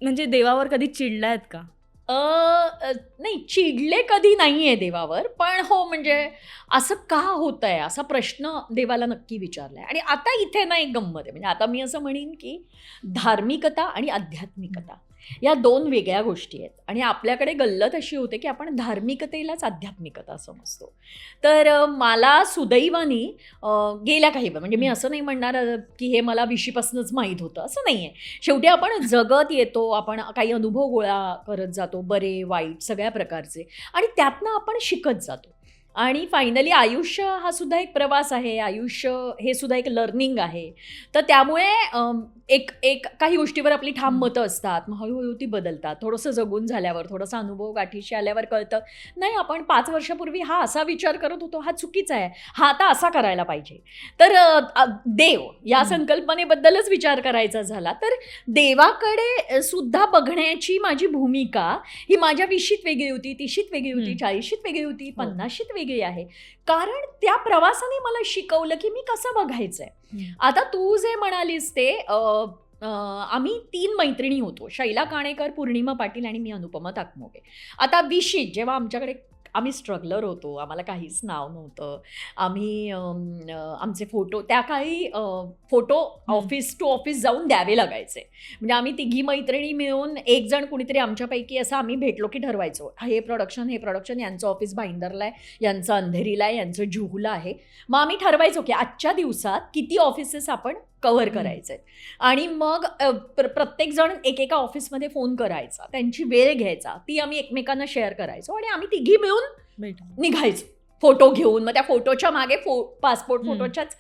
म्हणजे देवावर कधी चिडलायत का? नाही, चिडले कधी नाही आहे देवावर, पण हो म्हणजे असं का होतं आहे असा प्रश्न देवाला नक्की विचारला आहे. आणि आता इथे ना एक गंमत आहे, म्हणजे आता मी असं म्हणेन की धार्मिकता आणि आध्यात्मिकता या दोन वेगळ्या गोष्टी आहेत. आणि आपल्याकडे गल्लत अशी होते की आपण धार्मिकतेलाच आध्यात्मिकता समजतो. तर मला सुदैवाने गेल्या काही म्हणजे मी असं नाही म्हणणार की हे मला विशीपासूनच माहीत होतं, असं नाही आहे. शेवटी आपण जगत येतो, आपण काही अनुभव गोळा करत जातो, बरे वाईट सगळ्या प्रकारचे, आणि त्यातनं आपण शिकत जातो. आणि फायनली आयुष्य हा सुद्धा एक प्रवास आहे, आयुष्य हे सुद्धा एक लर्निंग आहे. तर त्यामुळे एक एक काही गोष्टीवर आपली ठाम मतं असतात, मग हळूहळू ती बदलतात. थोडंसं जगून झाल्यावर, थोडासा अनुभव गाठीशी आल्यावर कळतं, नाही आपण 5 वर्षापूर्वी हा असा विचार करत होतो, हा चुकीचा आहे, हा आता असा करायला पाहिजे. तर देव या संकल्पनेबद्दलच विचार करायचा झाला तर देवाकडे सुद्धा बघण्याची माझी भूमिका ही माझ्या 20शीत वेगळी होती, 30शीत वेगळी होती, 40शीत वेगळी होती, 50शीत वेगळी आहे. कारण त्या प्रवासाने मला शिकवलं की मी कसं बघायचंय. आता तू जे म्हणालीस ते आम्ही 3 मैत्रिणी होतो, शैला काणेकर, पौर्णिमा पाटील आणि मी अनुपमा ताकमोगे. आता 20शीत जेव्हा आमच्याकडे आम्ही स्ट्रगलर होतो, आम्हाला काहीच नाव नव्हतं, आम्ही आमचे फोटो त्या काळी फोटो ऑफिस टू ऑफिस जाऊन द्यावे लागायचे. म्हणजे आम्ही तिघी मैत्रिणी मिळून एक जण कुणीतरी आमच्यापैकी असं आम्ही भेटलो की ठरवायचो, हे प्रोडक्शन यांचं ऑफिस भाईंदरला आहे, यांचं अंधेरीला आहे, यांचं जुहूला आहे. मग आम्ही ठरवायचो की आजच्या दिवसात किती ऑफिसेस आपण कव्हर करायचे. आणि मग प्रत्येकजण एकेका ऑफिसमध्ये फोन करायचा, त्यांची वेळ घ्यायचा, ती आम्ही एकमेकांना शेअर करायचो आणि आम्ही तिघी मिळून निघायचो फोटो घेऊन. मग त्या फोटोच्या मागे पासपोर्ट फोटोच्याच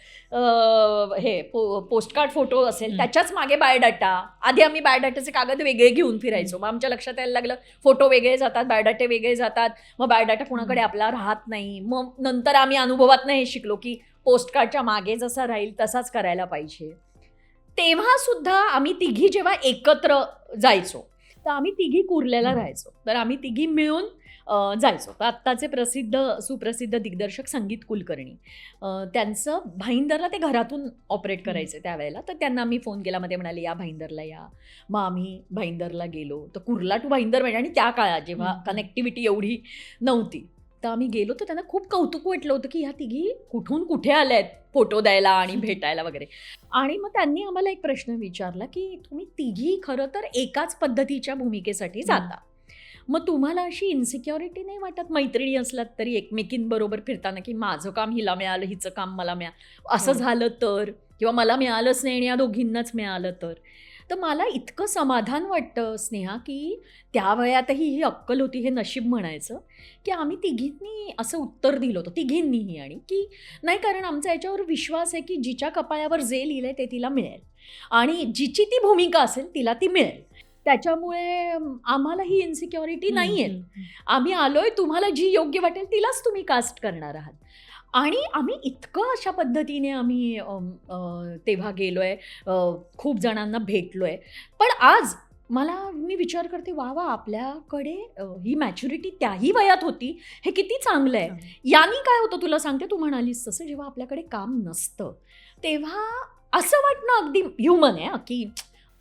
पोस्टकार्ड फोटो असेल त्याच्याच मागे बायोडाटा. आधी आम्ही बायोडाटाचे कागद वेगळे घेऊन फिरायचो. मग आमच्या लक्षात यायला लागलं फोटो वेगळे जातात, बायोडाटे वेगळे जातात, मग बायोडाटा कोणाकडे आपला राहत नाही. मग नंतर आम्ही अनुभवातनं हे शिकलो की पोस्टकार्डच्या मागे जसा राहील तसाच करायला पाहिजे. तेव्हा सुद्धा आम्ही तिघी जेव्हा एकत्र जायचो तर आम्ही तिघी कुर्ल्याला राहायचो, तर आम्ही तिघी मिळून जायचो. तर आत्ताचे सुप्रसिद्ध दिग्दर्शक संगीत कुलकर्णी, त्यांचं भाईंदरला ते घरातून ऑपरेट करायचे त्यावेळेला. तर त्यांना आम्ही फोन केला, मध्ये म्हणाले या भाईंदरला या. मग आम्ही भाईंदरला गेलो. तर कुर्ला टू भाईंदर म्हणजे, आणि त्या काळात जेव्हा कनेक्टिव्हिटी एवढी नव्हती, तर आम्ही गेलो. तर त्यांना खूप कौतुक वाटलं होतं की ह्या तिघी कुठून कुठे आल्या आहेत फोटो द्यायला आणि भेटायला वगैरे. आणि मग त्यांनी आम्हाला एक प्रश्न विचारला की तुम्ही तिघी खरं तर एकाच पद्धतीच्या भूमिकेसाठी जाता, मग तुम्हाला अशी इन्सिक्युरिटी नाही वाटत मैत्रिणी असलात तरी एकमेकींबरोबर फिरताना की माझं काम हिला मिळालं, हिचं काम मला मिळालं, असं झालं तर, किंवा मला मिळालंच नाही आणि या दोघींनाच मिळालं तर. तर मला इतकं समाधान वाटतं स्नेहा की त्या वयातही ही अक्कल होती, हे नशीब म्हणायचं की आम्ही तिघींनी असं उत्तर दिलं होतं, तिघींनीही. आणि की नाही, कारण आमचा याच्यावर विश्वास आहे की जिच्या कपाळावर जे लिहिलंय ते तिला मिळेल आणि जिची ती भूमिका असेल तिला ती मिळेल. त्याच्यामुळे आम्हाला ही इन्सिक्युरिटी नाही आहे. आम्ही आलोय, तुम्हाला जी योग्य वाटेल तिलाच तुम्ही कास्ट करणार आहात. आणि आम्ही इतकं अशा पद्धतीने आम्ही तेव्हा गेलोय, खूप जणांना भेटलोय. पण आज मी विचार करते, वा आपल्याकडे ही मॅच्युरिटी त्याही वयात होती, हे किती चांगलं आहे. यानी काय होतं तुला सांगते, तू म्हणालीस तसं, जेव्हा आपल्याकडे काम नसतं तेव्हा असं वाटणं अगदी ह्युमन आहे की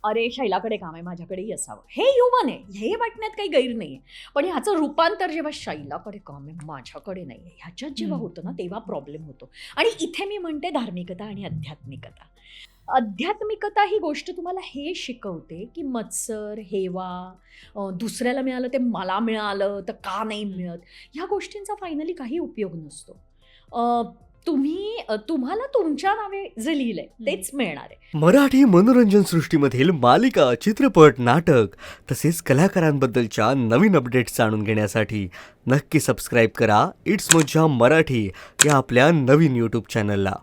अरे शैलाकडे काम आहे, माझ्याकडेही असावं, हे ह्युमन आहे, हे वाटण्यात काही गैर नाही आहे. पण ह्याचं रूपांतर जेव्हा शैलाकडे काम आहे माझ्याकडे नाही आहे ह्याच्यात जेव्हा होतं ना, तेव्हा प्रॉब्लेम होतो. आणि इथे मी म्हणते धार्मिकता आणि आध्यात्मिकता. आध्यात्मिकता ही गोष्ट तुम्हाला हे शिकवते की मत्सर, हेवा, दुसऱ्याला मिळालं ते मला मिळालं तर का नाही मिळत, ह्या गोष्टींचा फायनली काही उपयोग नसतो. तुम्हाला तुमच्या नावे जे लिहिलंय तेच मिळणार आहे. मराठी मनोरंजन सृष्टीमधील मालिका, चित्रपट, नाटक तसेच कलाकारांबद्दलच्या नवीन अपडेट्स जाणून घेण्यासाठी नक्की सबस्क्राईब करा इट्स मज्जा मराठी या आपल्या नवीन यूट्यूब चॅनलला.